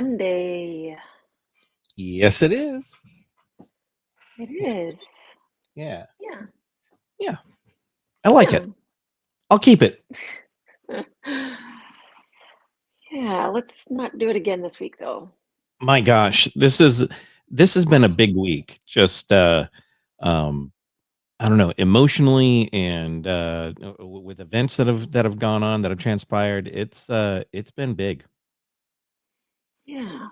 Monday. Yes, it is. It is. Yeah. Yeah. Yeah. I like it. I'll keep it. Yeah, let's not do it again this week though. My gosh, this has been a big week. Just um I don't know, emotionally and with events that have gone on, that have transpired. It's been big. Yeah.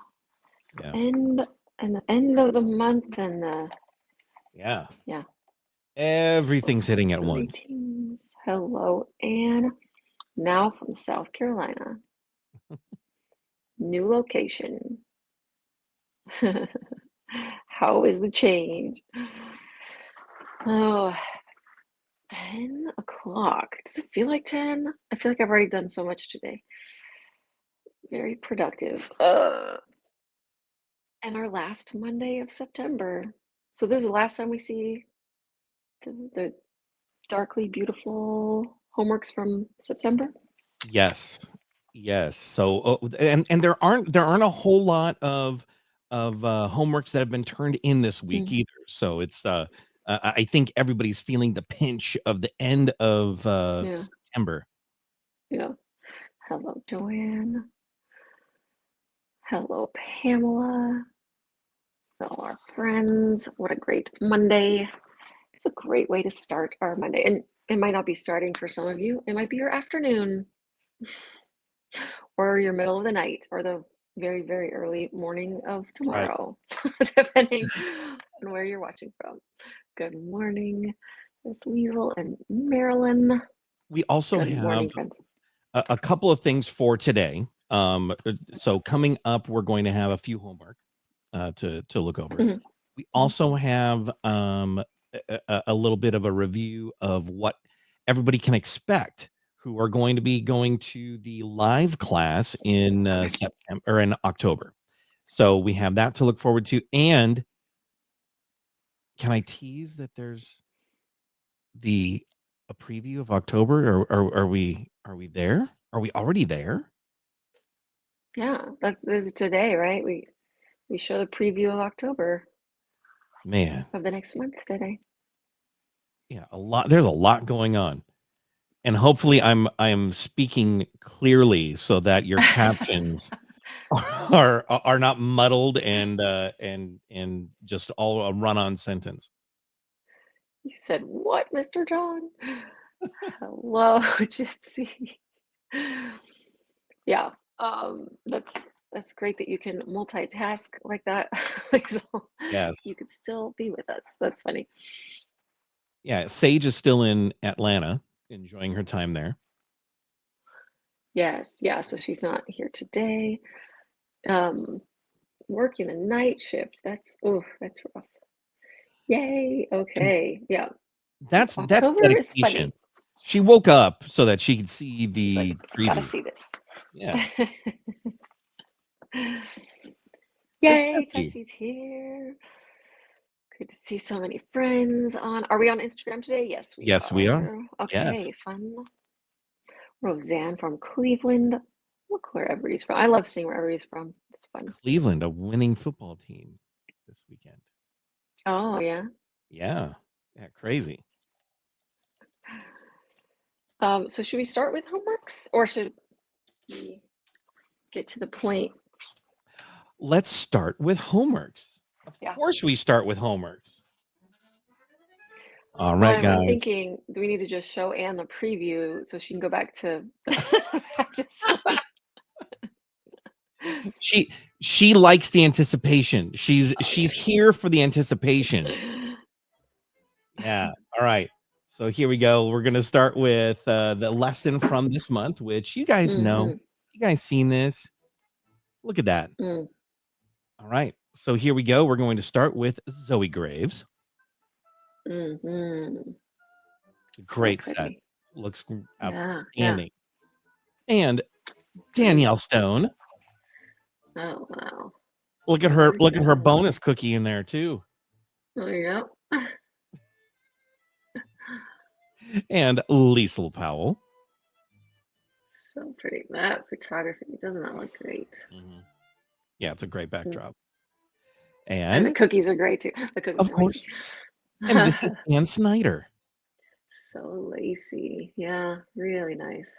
Yeah. And the end of the month and Yeah. yeah. Everything's hitting at once. Greetings. Hello, Anne. Now from South Carolina. New location. How is the change? Oh, 10 o'clock. Does it feel like 10? I feel like I've already done so much today. Very productive. And our last Monday of September. So this is the last time we see the darkly beautiful homeworks from September. Yes. Yes. So and there aren't a whole lot of homeworks that have been turned in this week Mm, either. So it's I think everybody's feeling the pinch of the end of yeah, September. yeah. Hello, Joanne. Hello, Pamela. All our friends. What a great Monday. It's a great way to start our Monday. And it might not be starting for some of you. It might be your afternoon or your middle of the night or the very, very early morning of Right. tomorrow, depending on where you're watching from. Good morning, Miss Liesel and Marilyn. We also Good have morning, friends. a couple of things for today. So coming up, we're going to have a few homework to look over. Mhm, We mhm. also have a little bit of a review of what everybody can expect who are going to be going to the live class in September or in October. So we have that to look forward to. And can I tease that there's the a preview of October, or are we there? Are we already there? Yeah, this is today, right? We show the preview of October Man, of the next month today. yeah, a lot. There's a lot going on. And hopefully I'm speaking clearly so that your captions are not muddled and just all a run-on sentence. You said what, Mr. John? Hello, Gypsy. Yeah, that's great that you can multitask like that. Like, so Yes. you could still be with us. That's funny. Yeah, Sage is still in Atlanta, enjoying her time there. Yes, yeah, so she's not here today. Um, Working a night shift. That's rough. Yay. And Okay. Yeah. that's October is dedication. funny. She woke up so that she could see She's like, the I gotta preview. see this. Yeah. Miss Yay, Tessie. Tessie's here. Good to see so many friends on. Are we on Instagram today? Yes, we Yes, we are. are. Yes. Okay, fun. Roseanne from Cleveland. Look where everybody's from. I love seeing where everybody's from. It's fun. Cleveland, a winning football team this weekend. Oh, yeah. Yeah. Yeah, crazy. So should we start with homeworks or should we get to the point? Let's start with homeworks. Of Yeah. course we start with homeworks. All Well, right, I'm guys. thinking, do we need to just show Anne the preview so she can go back to the practice? She she likes the anticipation. She's Okay. here for the anticipation. Yeah. All right. So here we go. We're gonna start with the lesson from this month, which you guys know. Mm-hmm. You guys seen this? Look at that. Mm, All right. So here we go. We're going to start with Zoe Graves. mm-hmm. So Great set. pretty. Looks Yeah, yeah. outstanding. And Mm. Danielle Stone. Oh, wow. Look at her. Look at her Danielle. bonus cookie in there too. Oh, yeah. And Liesl Powell. So pretty. That photography does not look great. Mhm. Yeah, it's a great Mm. backdrop. And the And cookies are great too. The cookies of are amazing. course, and this is Ann Snyder. So lacy. Yeah, really nice.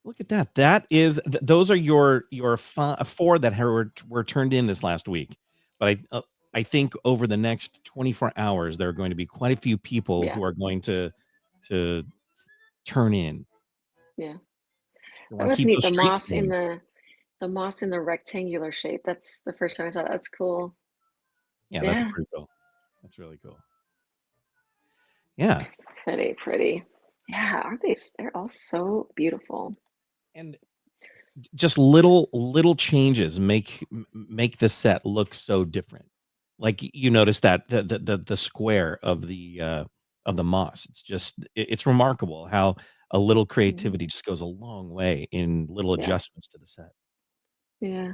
Look at that. That is those are your four that were turned in this last week. But I think over the next 24 hours there are going to be quite a few people Yeah, who are going to turn in. yeah. We That want to was keep neat. those streaks going. The moss in the rectangular shape. That's the first time I saw that. That's cool. Yeah, that's Yeah, pretty cool. That's really cool. Yeah. pretty, pretty. Yeah, aren't they? They're all so beautiful. And just little changes make the set look so different. Like you notice that the square of the moss. It's just it's remarkable how a little Mhm. creativity just goes a long way in little Yeah, adjustments to the set. yeah.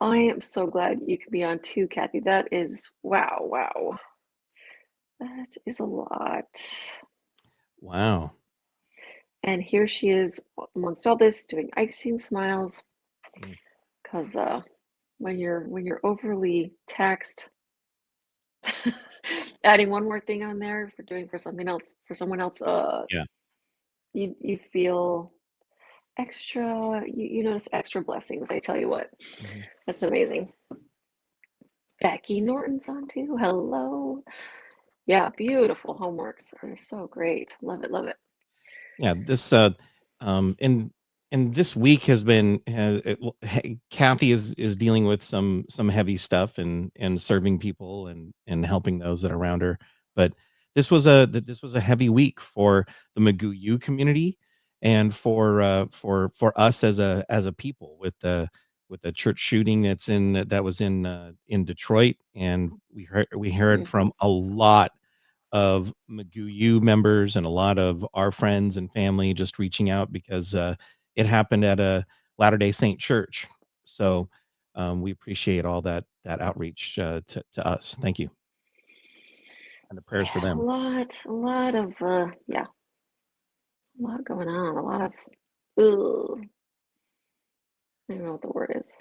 I am so glad you could be on too, Kathy. That is wow, wow. That is a lot. Wow. And here she is amongst all this doing icing smiles Mm. because when you're overly taxed, adding one more thing on there for doing for something else for someone else, Yeah. you feel extra. You notice extra blessings. I tell you what, Mhm. that's amazing. Becky Norton's on too. Hello. Yeah, beautiful homeworks. They're so great. Love it, love it. Yeah, this and this week has been Kathy is dealing with some heavy stuff and serving people and helping those that are around her. But this was a heavy week for the McGoo U community and for us as a people with the church shooting that was in Detroit, and we heard Mhm. from a lot of McGoo U members and a lot of our friends and family just reaching out because it happened at a Latter-day Saint church. So we appreciate all that outreach to us. Thank you, and the prayers for Yeah, them. a lot of yeah, a lot going on. A lot of ugh, I don't know what the word is.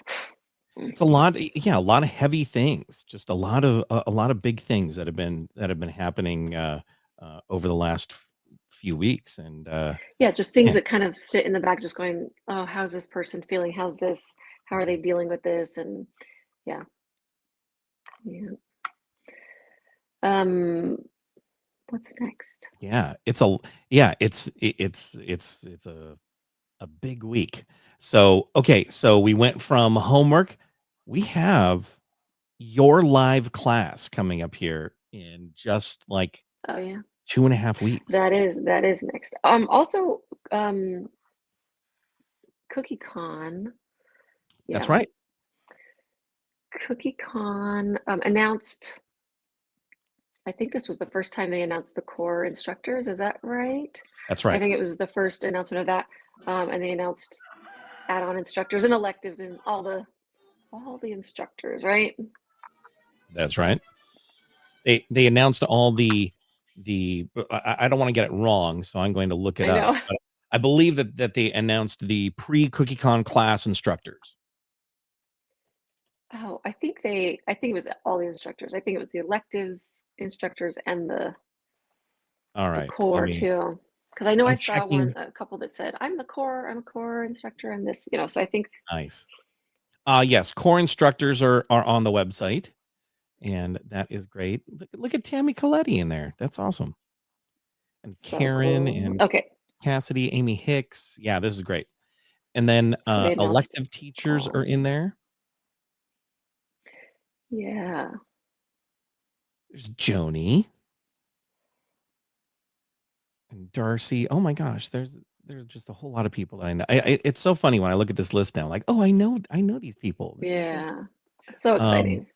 It's a lot, yeah, a lot of heavy things, just a lot of big things that have been happening over the last few weeks, and Yeah, just things yeah, that kind of sit in the back, just going, oh, how's this person feeling? How's this? How are they mhm. dealing with this? And yeah, yeah. Um, what's next? Yeah, it's a yeah, it's a big week. So, okay, so we went from homework. We have your live class coming up here in just like Oh yeah, 2.5 weeks. that is next. Also, um, Cookie Con. That's Yeah, right. Cookie Con announced. I think this was the first time they announced the core instructors. Is that right? That's I right. think it was the first announcement of that, and they announced add-on instructors and electives and all the instructors, right? That's right. They announced all I don't want to get it wrong, so I'm going to look it I up. know. But I believe that they announced the pre-CookieCon class instructors. Oh, I think it was all the instructors. I think it was the electives instructors and All the right. Let core me too. Because I know I I'm saw checking. a couple that said, I'm a core instructor, I'm this, so I think, Nice. Yes, core instructors are on the website. And that is great. Look at Tammy Coletti in there. That's awesome. And so Karen cool. and Okay, Cassidy, Amy Hicks. Yeah, this is great. And then so they announced elective teachers are all. in there. Yeah, There's Joni and Darcy. Oh my gosh, there's just a whole lot of people that I know. It's so funny when I look at this list now. Like, oh, I know these people. This is so yeah. So um exciting.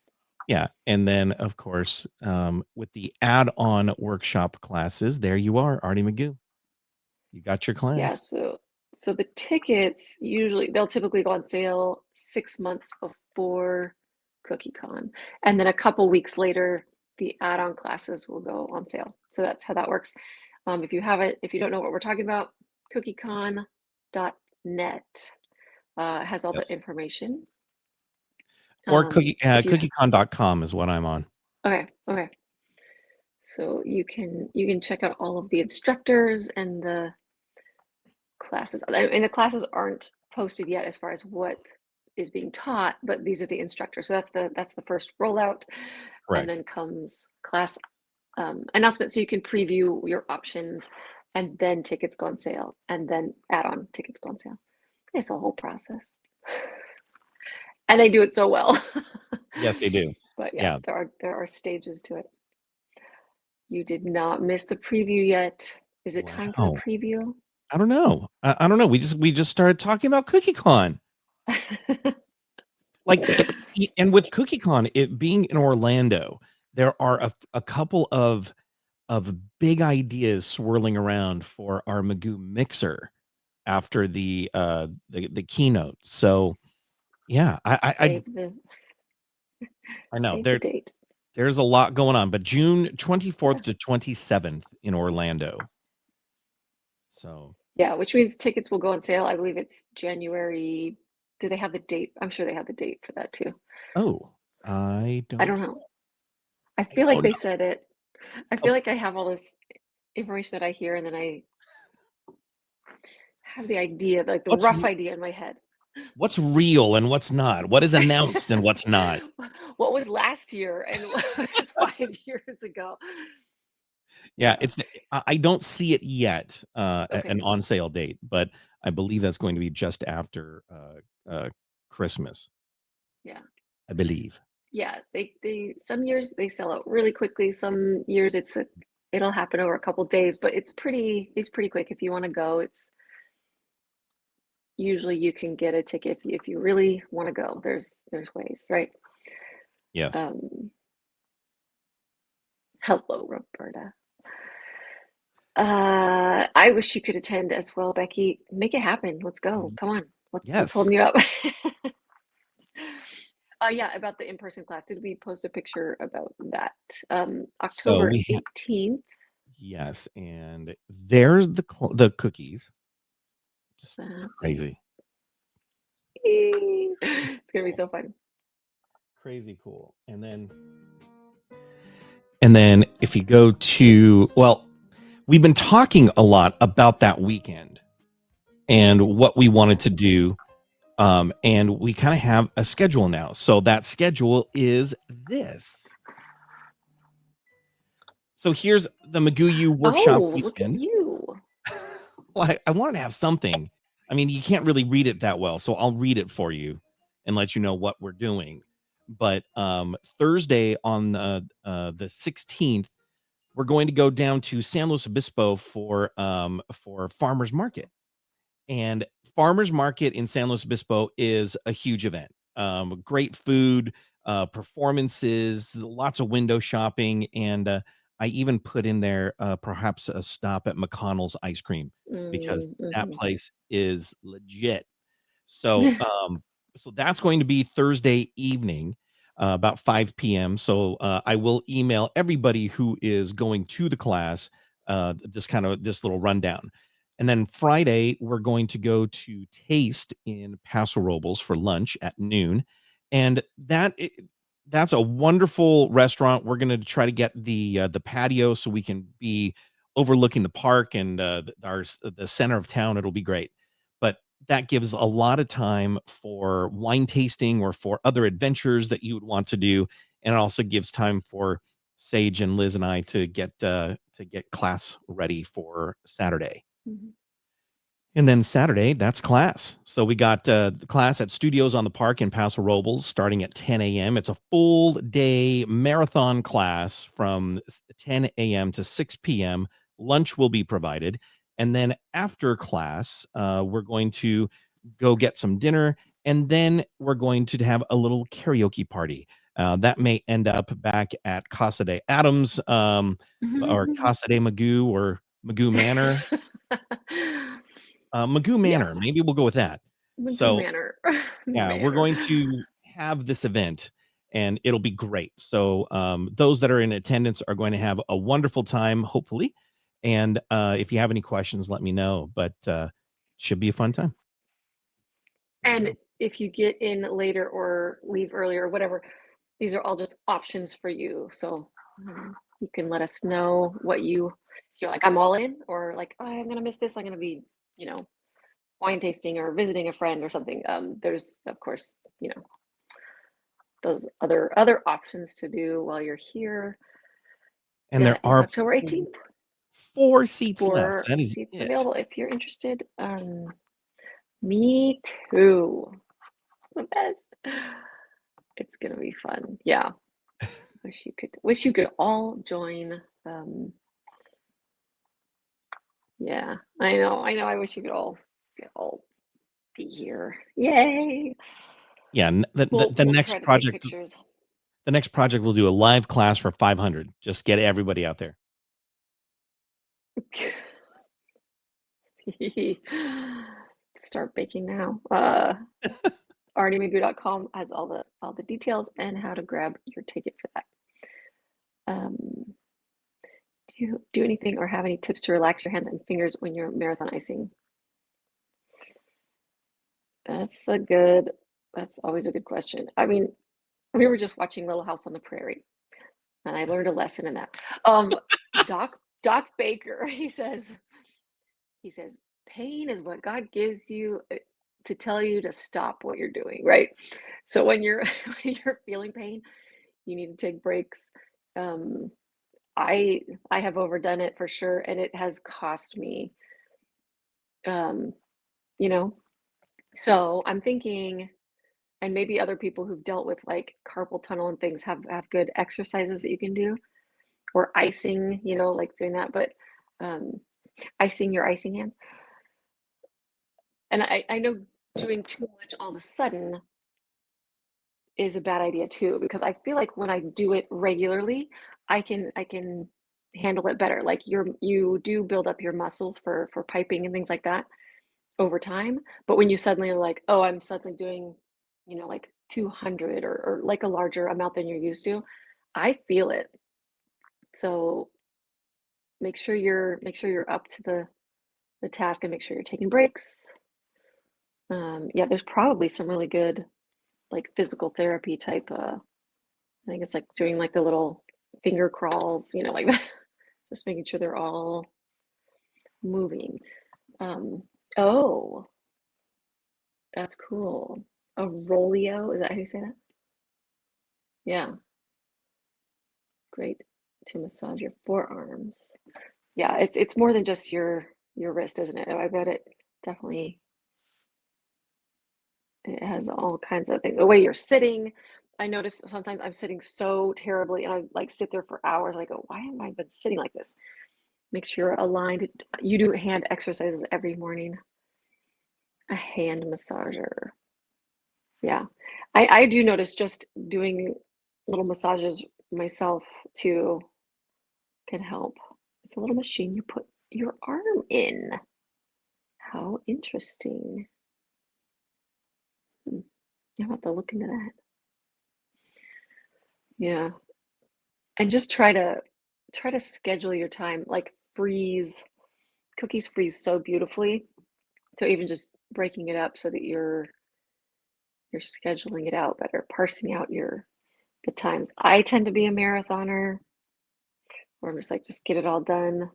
yeah. And then of course, with the add-on workshop classes, there you are, Arty McGoo. You got your Yeah, class. so the tickets usually they'll typically go on sale 6 months before CookieCon, and then a couple weeks later, the add-on classes will go on sale. So that's how that works. If you don't know what we're talking about, cookiecon.net. Has all the Yes. information. Or If you cookiecon.com is what I'm on. okay. So you can check out all of the instructors and the classes. And the classes aren't posted yet as far as what is being taught, but these are the instructors. So that's the first rollout, and Correct. then comes class announcement. So you can preview your options, and then tickets go on sale, and then add-on tickets go on sale. It's a whole process, and they do it so well. Yes, they do. But yeah, Yeah. there are stages to it. You did not miss the preview yet. Is it time for the Wow. preview? I don't know. I don't know. We just started talking about CookieCon. Like, and with CookieCon, it being in Orlando, there are a couple of big ideas swirling around for our Magoo mixer after the keynote. So yeah, Save the I know save the date. there's a lot going on, but June 24th to 27th in Orlando. So Yeah, which means tickets will go on sale. I believe it's January. Do they have the date? I'm sure they have the date for that too. oh, I I don't don't know. I feel oh like no. they said it. I Oh, feel like I have all this information that I hear, and then I have the idea, like the what's rough idea in my head. what's real and what's not? What is announced and what's not? What was last year and what was 5 years ago? Yeah, Yeah. I don't see it yet, Okay. an on sale date, but I believe that's going to be just after Christmas, Yeah. I believe. Yeah. They some years they sell out really quickly. Some years it'll happen over a couple days, but it's pretty quick if you want to go. It's usually you can get a ticket if you really want to go. There's ways, right? Yes. Um, hello, Roberta. I wish you could attend as well, Becky. Make it happen. Let's go. Y- Come on. What's Yes. holding you up? Yeah, about the in-person class. Did we post a picture about that? So October we have 18th. yes, and there's the cookies. Just That's crazy. Crazy it's gonna be cool. so fun. Crazy cool. And then if you go to well, we've been talking a lot about that weekend and what we wanted to do. And we kind of have a schedule now. So that schedule is this. So here's the Magoo U workshop Oh, look at weekend. you. Well, I wanted to have something. I mean, you can't really read it that well, so I'll read it for you and let you know what we're doing. But Thursday on the 16th, we're going to go down to San Luis Obispo for farmers market. And farmers market in San Luis Obispo is a huge event. Great food, performances, lots of window shopping, and I even put in there perhaps a stop at McConnell's ice cream because that Mm-hmm. place is legit. So, so that's going to be Thursday evening, about 5 p.m. So I will email everybody who is going to the class this little rundown. And then Friday, we're going to go to Taste in Paso Robles for lunch at noon. And that's a wonderful restaurant. We're going to try to get the patio so we can be overlooking the park and the center of town. It'll be great. But that gives a lot of time for wine tasting or for other adventures that you would want to do, and it also gives time for Sage and Liz and I to get class ready for Saturday. Mm-hmm. And then Saturday, that's class. So we got the class at Studios on the Park in Paso Robles starting at 10 a.m. It's a full day marathon class from 10 a.m. to 6 p.m. Lunch will be provided. And then after class, we're going to go get some dinner. And then we're going to have a little karaoke party. That may end up back at Casa de Adams or Casa de Magoo or Magoo Manor. Magoo Yeah, Manor, maybe we'll go with that. Magoo So, Manor. yeah, we're Manor. going to have this event, and it'll be great. So, those that are in attendance are going to have a wonderful time, hopefully. And if you have any questions, let me know. But should be a fun time. There you And go. if you get in later or leave earlier or whatever, these are all just options for you. So you can let us know what if you're like, I'm all in, or like, oh, I'm gonna miss this. I'm gonna be, wine tasting or visiting a friend or something. There's of course, those other options to do while you're here. And That there is are October 18th. 4 seats left. For That is seats it. available if you're interested. Me too. It's the best. It's gonna be fun. Yeah. Wish you could all join. Yeah, I know. I wish you could all be here. Yay. Yeah, We'll try to take pictures. the next project we'll do a live class for 500. Just get everybody out there. Start baking now. artymcgoo.com has all the details and how to grab your ticket for that. Do you do anything or have any tips to relax your hands and fingers when you're marathon icing? That's always a good question. I mean, we were just watching Little House on the Prairie, and I learned a lesson in that. Doc Baker, he says, pain is what God gives you to tell you to stop what you're doing, right? So when you're when you're feeling pain, you need to take breaks. Um, I have overdone it for sure, and it has cost me. Um, you know, so I'm thinking, and maybe other people who've dealt with like carpal tunnel and things have good exercises that you can do, or icing, like doing that, but um, icing your icing hands. And I know doing too much all of a sudden is a bad idea too, because I feel like when I do it regularly, I can handle it better. Like you do build up your muscles for piping and things like that over time. But when you suddenly are like, oh, I'm suddenly doing, like 200 or like a larger amount than you're used to, I feel it. So make sure you're up to the task and make sure you're taking breaks. Yeah, there's probably some really good like physical therapy type. I think it's like doing like the little finger crawls, like that. Just making sure they're all moving. Um, oh, that's cool. A rolio, is that how you say that? Yeah, great to massage your forearms. Yeah, it's more than just your wrist, isn't it? I read it definitely. It has all kinds of things. The way you're sitting, I notice sometimes I'm sitting so terribly, and I like sit there for hours. I go, why am I been sitting like this? Make sure you're aligned. You do hand exercises every morning. A hand massager. Yeah. I do notice just doing little massages myself too can help. It's a little machine you put your arm in. How interesting. Hmm. I'll have to look into that. Yeah. And just try to schedule your time, like cookies freeze so beautifully. So even just breaking it up so that you're scheduling it out better, parsing out the times. I tend to be a marathoner where I'm just like, just get it all done.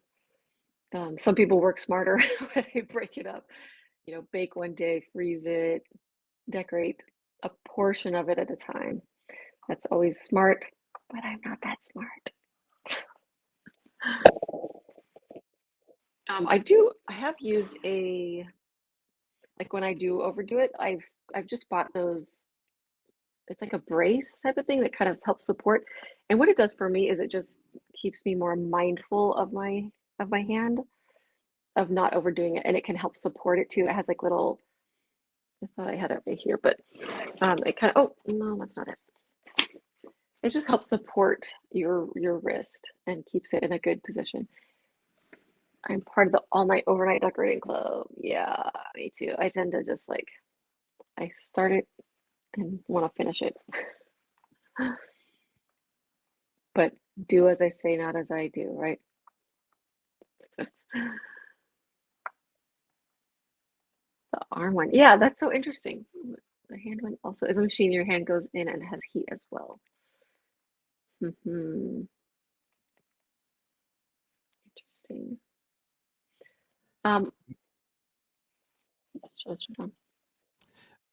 Some people work smarter where they break it up, bake one day, freeze it, decorate a portion of it at a time. That's always smart, but I'm not that smart. I have used like when I do overdo it, I've just bought those, it's like a brace type of thing that kind of helps support. And what it does for me is it just keeps me more mindful of my hand, of not overdoing it, and it can help support it too. It has like little, I thought I had it right here, but it kind of, oh no, that's not it. It just helps support your wrist and keeps it in a good position. I'm part of the all night overnight decorating club. Yeah, me too. I tend to just like, I start it and want to finish it. But do as I say, not as I do, right? The arm one. Yeah, that's so interesting. The hand one also is a machine your hand goes in and has heat as well. Interesting.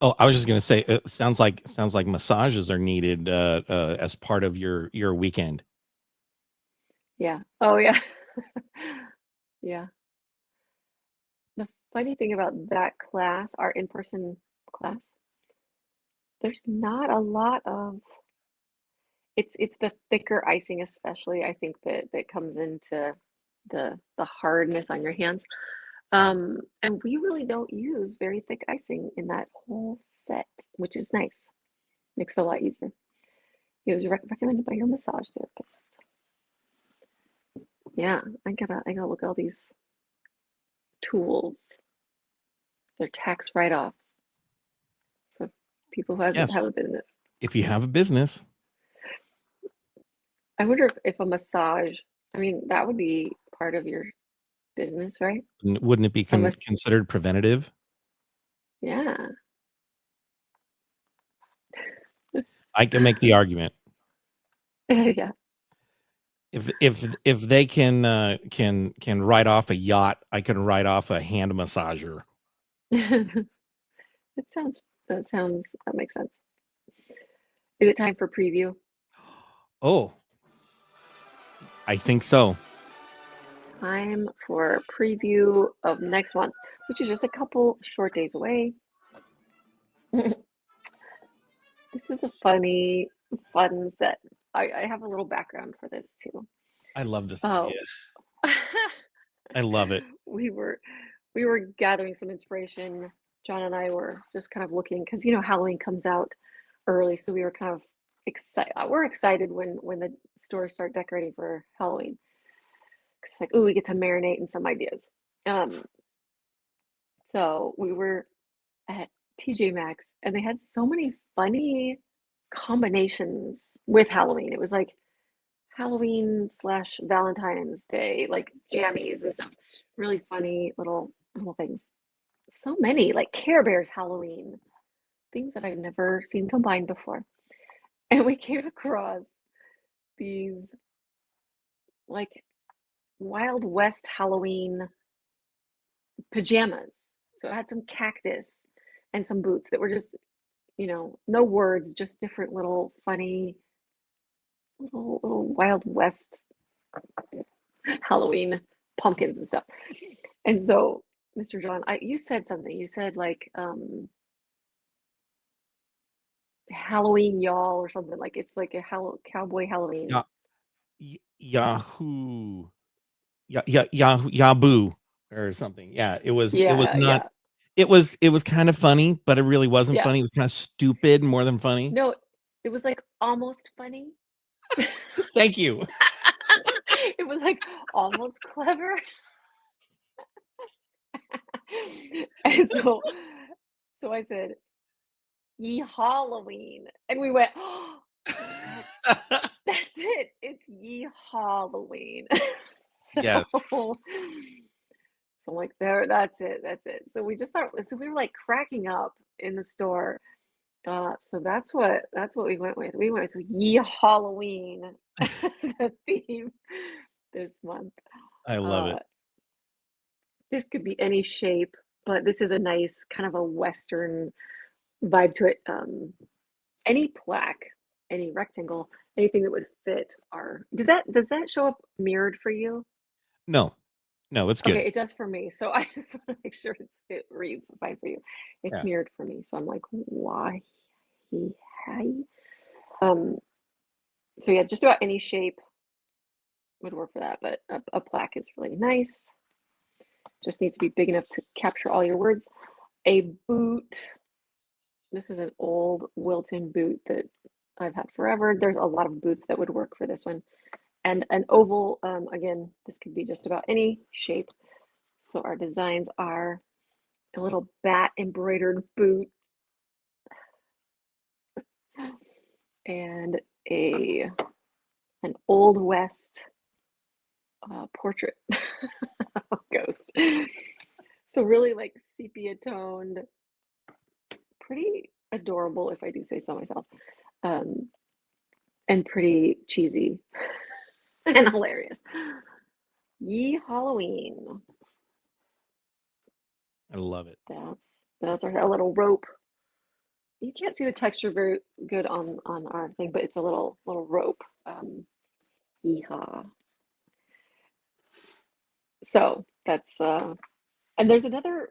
Oh, I was just gonna say, it sounds like massages are needed as part of your weekend. Yeah. Oh, yeah. Yeah. The funny thing about that class, our in-person class, there's not a lot of it's the thicker icing especially, I think that comes into the hardness on your hands. And we really don't use very thick icing in that whole set, which is nice. Makes it a lot easier. It was recommended by your massage therapist. Yeah, I gotta look at all these tools. They're tax write-offs for people who Yes, have a business. if you have a business. I wonder if a massage, I mean, that would be part of your business, right? Wouldn't it be Unless, considered preventative? yeah. I can make the argument. Yeah. If they can write off a yacht, I can write off a hand massager. That makes sense. Is it time for preview? Oh, I think so. Time for preview of next month, which is just a couple short days away. This is a fun set. I have a little background for this too. I love this Oh, idea. I love it. we were we were gathering some inspiration. John and I were just kind of looking because Halloween comes out early, so we were kind of excited. We're excited when the stores start decorating for Halloween. It's like, oh, we get to marinate in some ideas. Um, so we were at TJ Maxx, and they had so many funny combinations with Halloween. It was like Halloween slash Valentine's Day, like jammies and stuff. Really funny little things. So many, like Care Bears Halloween, things that I've never seen combined before. And we came across these like Wild West Halloween pajamas. So it had some cactus and some boots that were just, no words, just different little funny little Wild West Halloween pumpkins and stuff. And so, Mr. John, you said something. You said like Halloween y'all or something like it's like a cowboy Halloween. Yeah, Yahoo, Yahoo, Yahoo, or something. Yeah, it was Yeah, not. yeah, It was kind of funny, but it really wasn't yeah. funny. It was kind of stupid more than funny. No, it was like almost funny. Thank you. It was like almost clever. And so I said, "Ye Halloween," and we went, "Oh, that's it. It's Ye Halloween." So, Yes, so I'm like, there, that's it, that's it. So we just thought, so we were like cracking up in the store. So that's what we went with. We went with Ye Halloween as the theme this month. I love Uh, it. this could be any shape, but this is a nice kind of a Western vibe to it. Any plaque, any rectangle, anything that would fit our. Does that show up mirrored for you? No, no, it's Okay, good. it does for me. So I just want to make sure it reads fine for you. It's Yeah. mirrored for me. So I'm like, why? Hi. Um, so yeah, just about any shape would work for that, but a plaque is really nice. Just needs to be big enough to capture all your words. A boot. This is an old Wilton boot that I've had forever. There's a lot of boots that would work for this one. And an oval, again, this could be just about any shape. So our designs are a little bat embroidered boot and an old west portrait ghost. So really like sepia toned, pretty adorable if I do say so myself, um, and pretty cheesy and hilarious. Ye Halloween. I love it. That's our little rope. You can't see the texture very good on our thing, but it's a little rope. Yeehaw. So that's and there's another.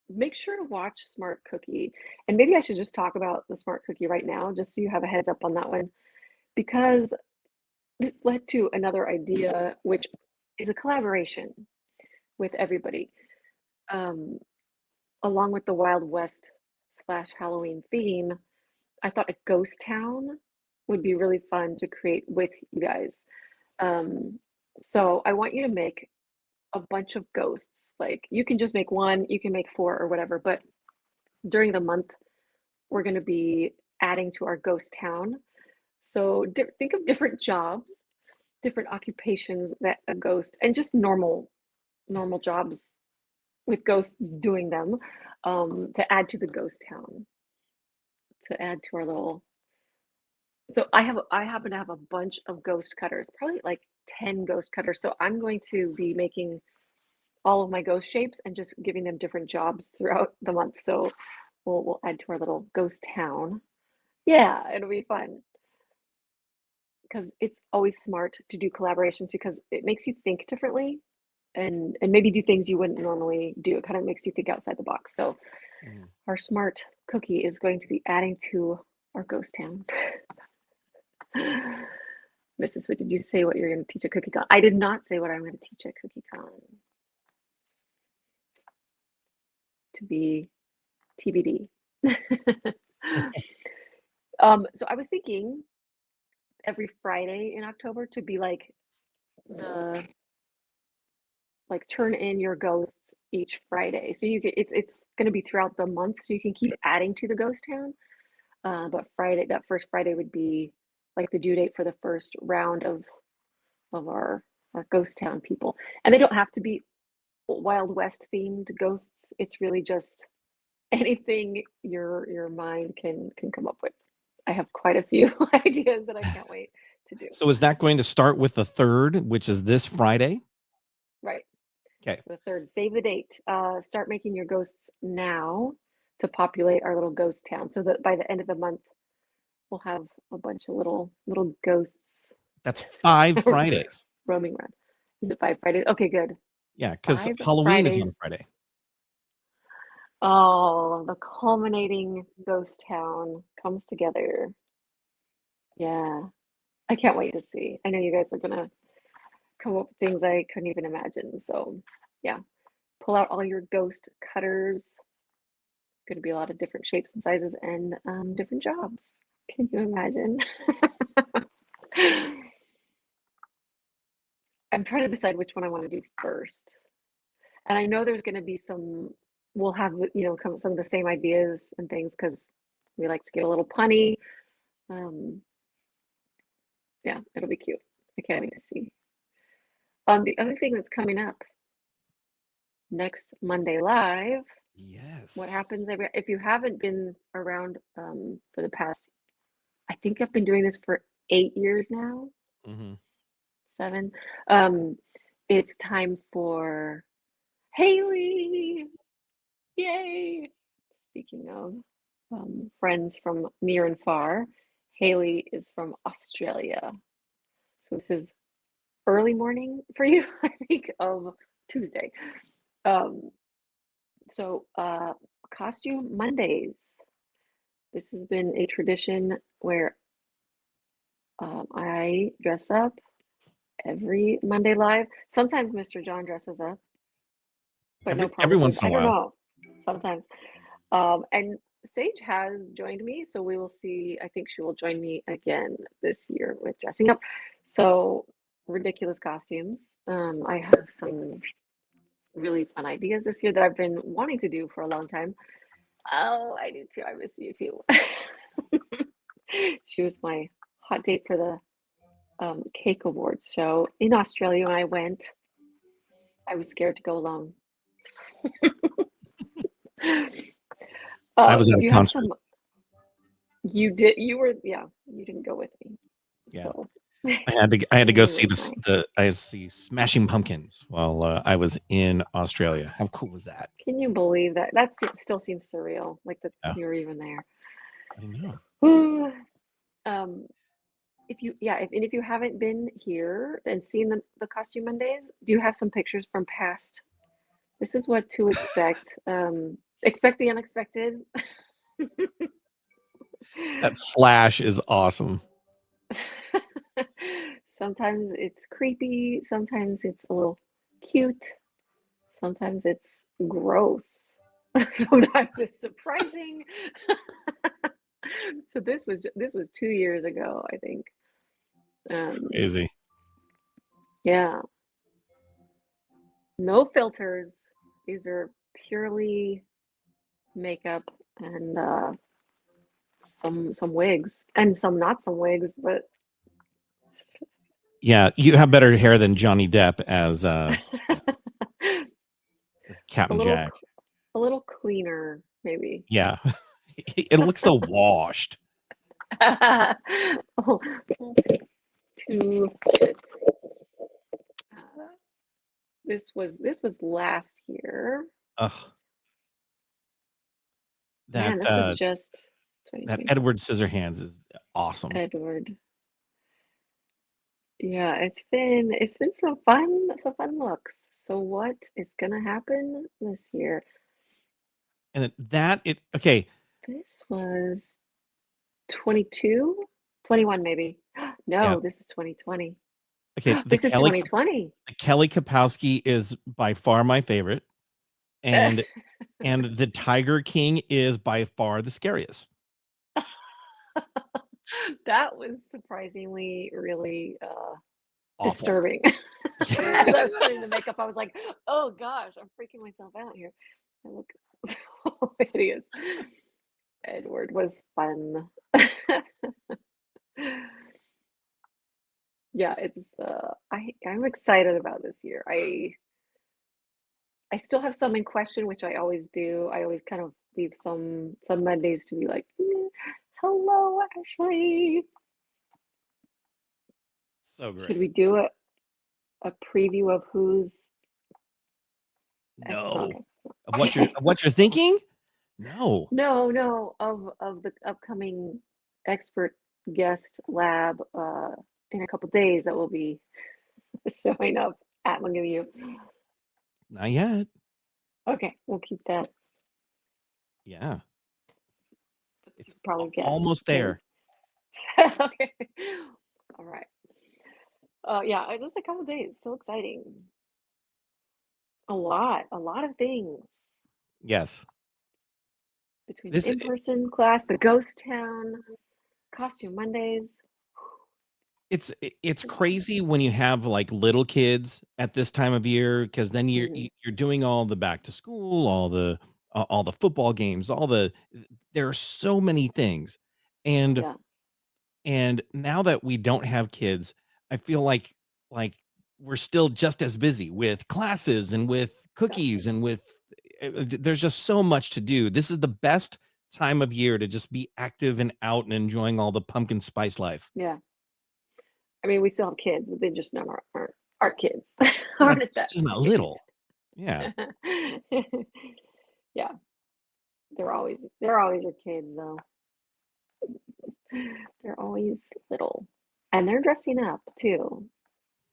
Make sure to watch Smart Cookie, and maybe I should just talk about the Smart Cookie right now, just so you have a heads up on that one, because this led to another idea, which is a collaboration with everybody, um, along with the Wild West slash Halloween theme. I thought a ghost town would be really fun to create with you guys. Um, so I want you to make a bunch of ghosts. Like you can just make one, you can make four or whatever, but during the month, we're going to be adding to our ghost town. So think of different jobs, different occupations that a ghost, and just normal jobs with ghosts doing them, to add to the ghost town, to add to our little. So I happen to have a bunch of ghost cutters, probably like 10 ghost cutters. So I'm going to be making all of my ghost shapes and just giving them different jobs throughout the month. So we'll add to our little ghost town. Yeah, it'll be fun because it's always smart to do collaborations because it makes you think differently and maybe do things you wouldn't normally do. It kind of makes you think outside the box. So Mhm. our smart cookie is going to be adding to our ghost town. Mrs. Wood, did you say what you're going to teach at CookieCon? I did not say what I'm going to teach at CookieCon. To be TBD. So I was thinking every Friday in October to be the like turn in your ghosts each Friday. So you get it's going to be throughout the month, so you can keep adding to the ghost town. But that first Friday would be like the due date for the first round of our ghost town people, and they don't have to be Wild West themed ghosts. It's really just anything your mind can come up with. I have quite a few ideas that I can't wait to do. So is that going to start with the 3rd, which is this Friday? Right. Okay. The 3rd. Save the date. Start making your ghosts now to populate our little ghost town so that by the end of the month we'll have a bunch of little ghosts That's 5 Fridays. roaming around. Is it 5 Fridays? Okay, good. Yeah, because 5 Halloween is on Fridays. Friday. Oh, the culminating ghost town comes together. Yeah, I can't wait to see. I know you guys are gonna come up with things I couldn't even imagine. So, yeah, pull out all your ghost cutters. Going to be a lot of different shapes and sizes and different jobs. Can you imagine? I'm trying to decide which one I want to do first. And I know there's going to be we'll have, some of the same ideas and things because we like to get a little punny. Um, yeah, it'll be cute. I can't wait to see. The other thing that's coming up next Monday Live, what Yes. happens if you haven't been around for the past, I think I've been doing this for 8 years now, Mhm. 7. Um, it's time for Haley. Yay! Speaking of friends from near and far, Haley is from Australia. So this is early morning for you, I think, of Tuesday. Um, so costume Mondays. This has been a tradition where I dress up every Monday live. Sometimes Mr. John dresses up, but no Every promises. once in I a don't while. know. Sometimes. And Sage has joined me, so we will see. I think she will join me again this year with dressing up. So ridiculous costumes. I have some really fun ideas this year that I've been wanting to do for a long time. Oh, I do too. I miss you too. She was my hot date for the Cake Awards show in Australia when I went. I was scared to go alone. I was at a Do you have concert. some? You did. You were. Yeah. You didn't go with me, Yeah. so I had to go you see missed mine. I had to see Smashing Pumpkins while I was in Australia. How cool was that? Can you believe that? That still seems surreal. Like that Yeah, you were even there. I know. um, if you yeah, if you haven't been here and seen the Costume Mondays, do you have some pictures from past? This is what to expect. Expect the unexpected. That slash is awesome. Sometimes it's creepy, sometimes it's a little cute, sometimes it's gross, sometimes it's surprising. So this was 2 years ago, I think. Crazy. Yeah, no filters. These are purely makeup and some wigs and some not some wigs, but Yeah, you have better hair than Johnny Depp as a Captain little Jack. a little cleaner, maybe. Yeah, it looks so washed. Oh, to this was last year. Ugh, Man, that this was just that 2020. Edward Scissorhands is awesome. Edward. Yeah, it's been some fun looks. So what is gonna happen this year? And okay. This was 22, 21 maybe. Yeah, No, this is 2020. okay. This is 2020. The Kelly Kapowski is by far my favorite, and the Tiger King is by far the scariest. That was surprisingly really Awful. disturbing. As I was putting the makeup, I was like, "Oh gosh, I'm freaking myself out here. I look so hideous." Edward was fun. Yeah, it's I'm excited about this year. I still have some in question, which I always do. I always kind of leave some Mondays to be like, "Hello, Ashley. So Should great. we do a preview of who's No. okay. Of what you're thinking? No. No, no, of the upcoming expert guest lab in a couple days that will be showing up at McGoo. Not yet. Okay, we'll keep that. Yeah. You It's can probably guess. almost Maybe. there. Okay. All right. Yeah, just a couple days. So exciting. A lot of things Yes. between the This in-person class, the ghost town, costume Mondays. it's crazy when you have like little kids at this time of year because then Mhm. you're doing all the back to school, all the football games, there are so many things. And Yeah, now that we don't have kids, I feel like we're still just as busy with classes and with cookies and with there's just so much to do. This is the best time of year to just be active and out and enjoying all the pumpkin spice life. yeah. I mean, we still have kids, but they just not aren't our kids. Not Aren't at that just not stage. little. Yeah. Yeah, they're always your kids though. They're always little. And they're dressing up too.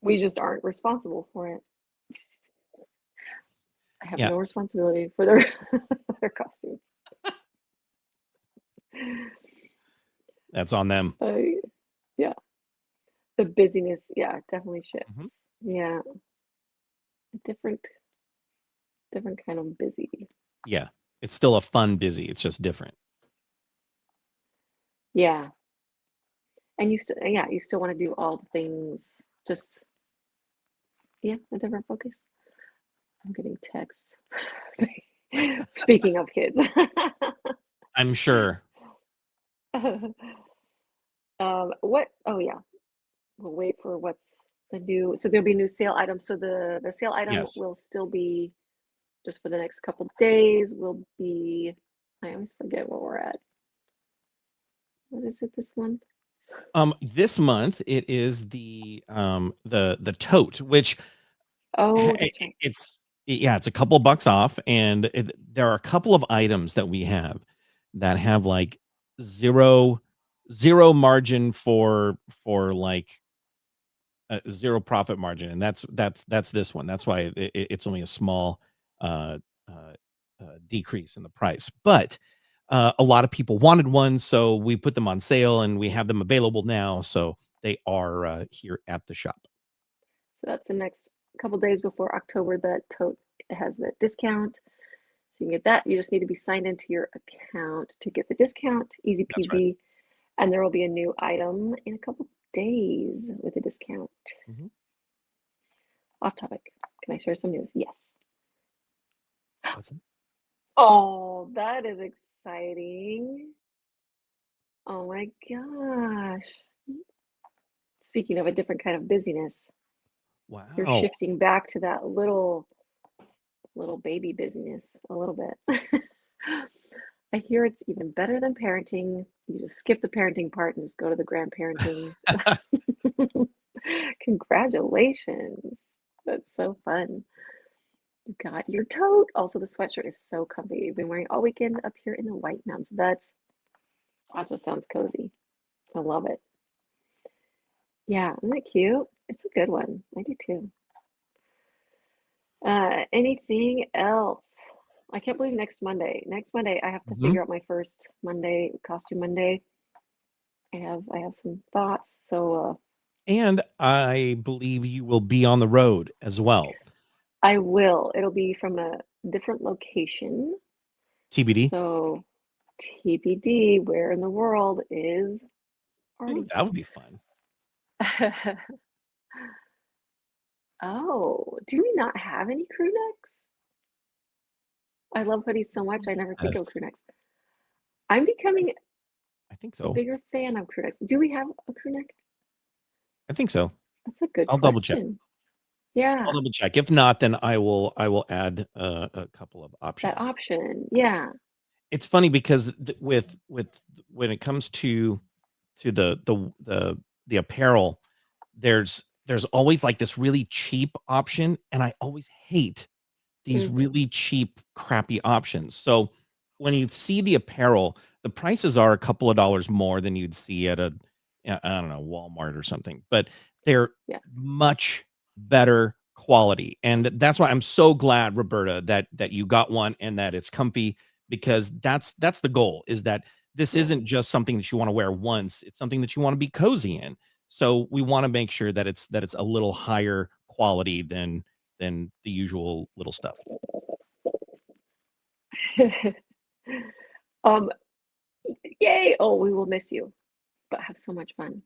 We just aren't responsible for it. I have Yeah. no responsibility for their their costumes. That's on them. Uh, yeah, the busyness, yeah, definitely Mhm. shifts. Yeah, different different kind of busy. Yeah. It's still a fun busy. It's just different. Yeah, and you still yeah, you still want to do all the things. Just yeah, a different focus. I'm getting texts. Speaking of kids. I'm sure. What? Oh yeah, we'll wait for what's the new. So there'll be new sale items. So the sale item Yes. will still be just for the next couple days will be, I always forget where we're at. What is it this month? This month it is the tote, which Oh, that's right. it's a couple bucks off, and there are a couple of items that we have that have like zero zero margin for like zero profit margin, and that's this one. That's why it's only a small uh, uh, decrease in the price, but a lot of people wanted one, so we put them on sale, and we have them available now. So they are here at the shop. So that's the next couple days before October. The tote has the discount. So you can get that. You just need to be signed into your account to get the discount. Easy That's right. peasy. And there will be a new item in a couple days with a discount. Mhm. Off topic. Can I share some news? Yes. What's it? Oh, that is exciting. Oh my gosh. Speaking of a different kind of busyness, you're Wow. shifting back to that little baby busyness a little bit. I hear it's even better than parenting. You just skip the parenting part and just go to the grandparenting. Congratulations. That's so fun. You got your tote. Also, the sweatshirt is so comfy. You've been wearing all weekend up here in the White Mountains. That just sounds cozy. I love it. Yeah, isn't it cute? It's a good one. I do too. Anything else? I can't believe next Monday. Next Monday, I have to Mhm. figure out my first Monday costume Monday. I have some thoughts. So And I believe you will be on the road as well. I will. It'll be from a different location. TBD. So TBD, where in the world is Ooh, Arty? that would be fun. Oh, do we not have any crew necks? I love hoodies so much, I never think of Yes, crew necks. I'm becoming I think a so. bigger fan of crew necks. Do we have a crew neck? I think so. That's a good I'll double check. question. I'll Yeah, double check. If not, then I will add a couple of that options. option. Yeah. It's funny because with when it comes to the apparel, there's always like this really cheap option, and I always hate these Mm, really cheap, crappy options. So when you see the apparel, the prices are a couple of dollars more than you'd see at I don't know, Walmart or something, but they're yeah. much better quality. And that's why I'm so glad, Roberta, that you got one and that it's comfy, because that's the goal, is that this Yeah. isn't just something that you want to wear once, it's something that you want to be cozy in. So we want to make sure that it's a little higher quality than the usual little stuff. Um, yay. Oh, we will miss you, but have so much fun.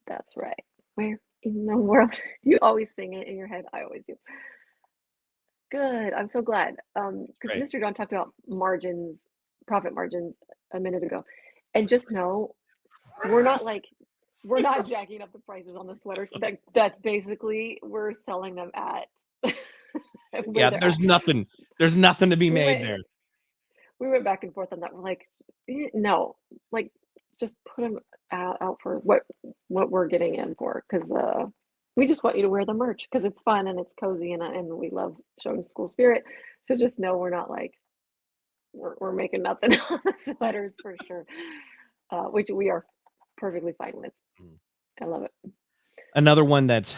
That's right. Where in the world? You always sing it in your head. I always do. Good. I'm so glad. Because Great. Mr. John talked about margins, profit margins a minute ago. And just know we're not like we're not jacking up the prices on the sweaters. That's basically we're selling them at where Yeah, they're at. there's nothing to be We made went there. we went back and forth on that. We're like, no, like just put them out for what we're getting in for, because we just want you to wear the merch because it's fun and it's cozy and we love showing school spirit. So just know we're not like we're making nothing on the sweaters for sure, which we are perfectly fine with. Mm. I love it. Another one that's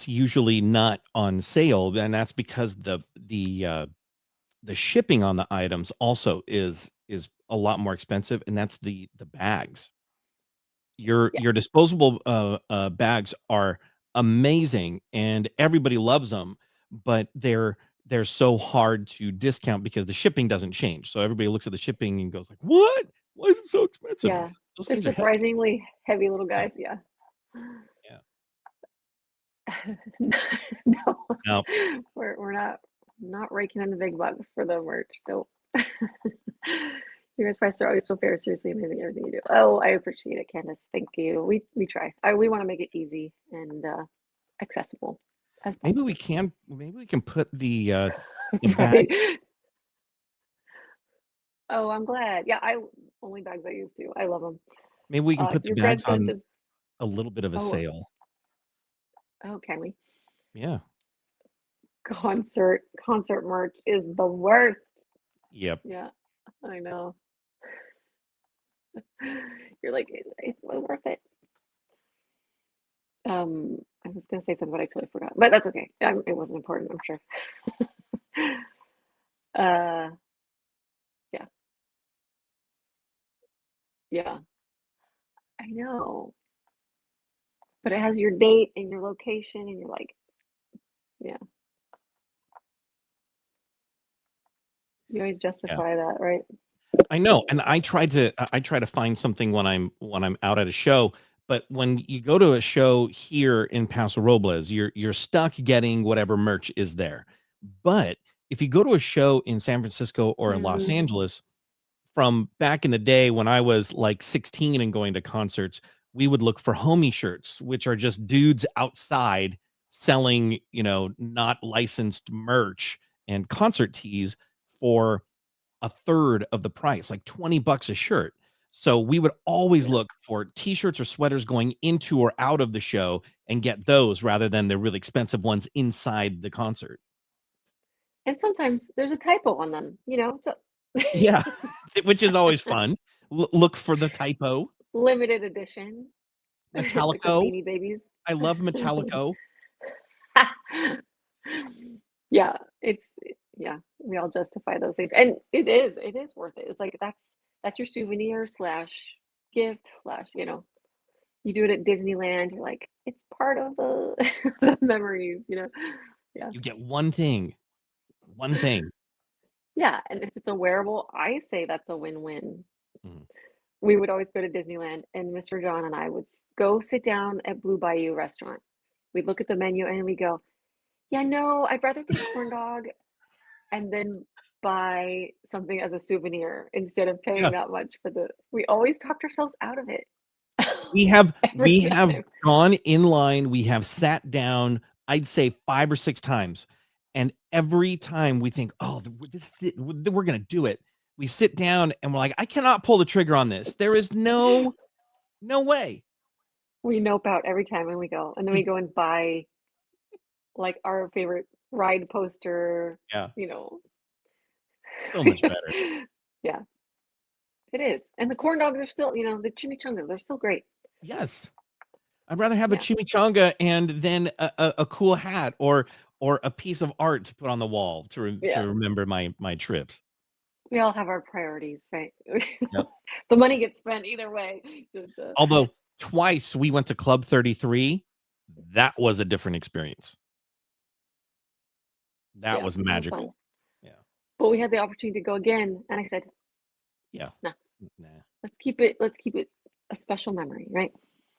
usually not on sale, and that's because the shipping on the items also is a lot more expensive, and that's the bags. Yeah, Your disposable bags are amazing, and everybody loves them, but they're so hard to discount because the shipping doesn't change. So everybody looks at the shipping and goes like, "What? Why is it so expensive?" yeah. Those They're things are heavy. surprisingly heavy little Yeah, guys. Yeah. yeah. No, No, we're not raking in the big bucks for the merch. Nope. You guys prices are always so fair. Seriously, amazing everything you do. Oh, I appreciate it, Candace. Thank you. We try. We want to make it easy and accessible as maybe possible. maybe we can put The Right. bags, Oh, I'm glad. Yeah, I only bags I use too. I love them. maybe we can put the Your bags grandson on just a little bit of a oh, sale. oh, can we? Yeah. Concert merch is the worst. Yep. Yeah, I know. You're like, it's well worth it. I was gonna say something, but I totally forgot. But that's okay. It wasn't important, I'm sure. Uh, yeah, yeah, I know. But it has your date and your location, and you're like, yeah, you always Yeah. justify that, right? I know, and I try to find something when I'm out at a show, but when you go to a show here in Paso Robles, you're stuck getting whatever merch is there. But if you go to a show in San Francisco or in Los Mm, Angeles, from back in the day when I was like 16 and going to concerts, we would look for homie shirts, which are just dudes outside selling, not licensed merch and concert tees for a third of the price, like $20 a shirt. So we would always yeah. look for t-shirts or sweaters going into or out of the show and get those rather than the really expensive ones inside the concert. And sometimes there's a typo on them, so Yeah, which is always fun. Look for the typo. limited edition, like the Metallico. Beanie Babies. I love Metallico. Yeah, yeah, we all justify those things, and it is worth it. It's like that's your souvenir slash gift slash, you do it at Disneyland, you're like, it's part of the the memories. Yeah. You get one thing. One thing. Yeah, and if it's a wearable, I say that's a win-win. Mhm. We would always go to Disneyland, and Mr. John and I would go sit down at Blue Bayou Restaurant. We'd look at the menu and we go, yeah, no, I'd rather get a corn dog and then buy something as a souvenir instead of paying Yeah. that much for the we always talked ourselves out of it. We have Every we have time. gone in line, we have sat down, I'd say 5 or 6 times, and every time we think, "Oh, we're gonna do it." We sit down and we're like, "I cannot pull the trigger on this. There is no way." We nope out every time when we go, and then we go and buy, like, our favorite ride poster, Yeah, you know? so much better. Yeah, it is, and the corn dogs are still the chimichangas, they're still great. Yes. I'd rather have a Yeah, chimichanga and then a cool hat or a piece of art to put on the wall to yeah. remember my trips. We all have our priorities, right? Yep. The money gets spent either way. Just, Although twice we went to Club 33, that was a different experience. That yeah, was that was fun. magical. Yeah. But we had the opportunity to go again, and I said, Yeah. "No, Nah. let's keep it a special memory, right?"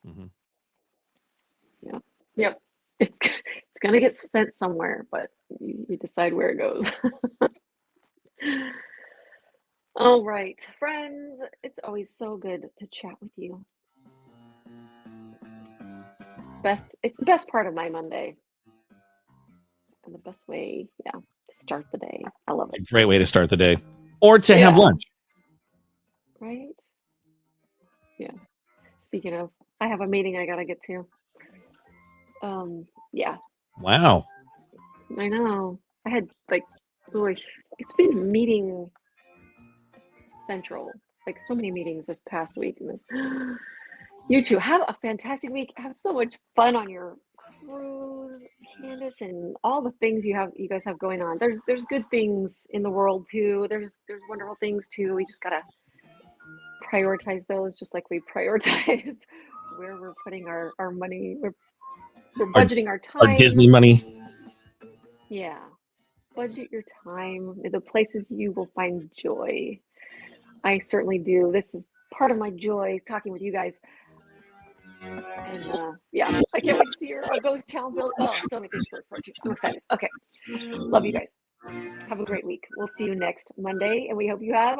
Mhm. Yeah. Yep. It's gonna get spent somewhere, but you decide where it goes. All right, friends, it's always so good to chat with you. It's the best part of my Monday and the best way, yeah, to start the day. I love It's it. a great way to start the day or to have Yeah, lunch. right? Yeah. Speaking of, I have a meeting I gotta get to. Yeah, Wow. I know. I had like, boy, it's been meeting central, like so many meetings this past week. And this, you two have a fantastic week. Have so much fun on your cruise, Candace, and all the things you guys have going on. There's good things in the world too. There's wonderful things too. We just gotta prioritize those, just like we prioritize where we're putting our money. We're Our budgeting our our time. Disney money. Yeah, budget your time. The places you will find joy. I certainly do. This is part of my joy talking with you guys. And yeah, I can't wait to see our ghost town build. Oh, so many things to look forward to. I'm excited. Okay. Love you guys. Have a great week. We'll see you next Monday, and we hope you have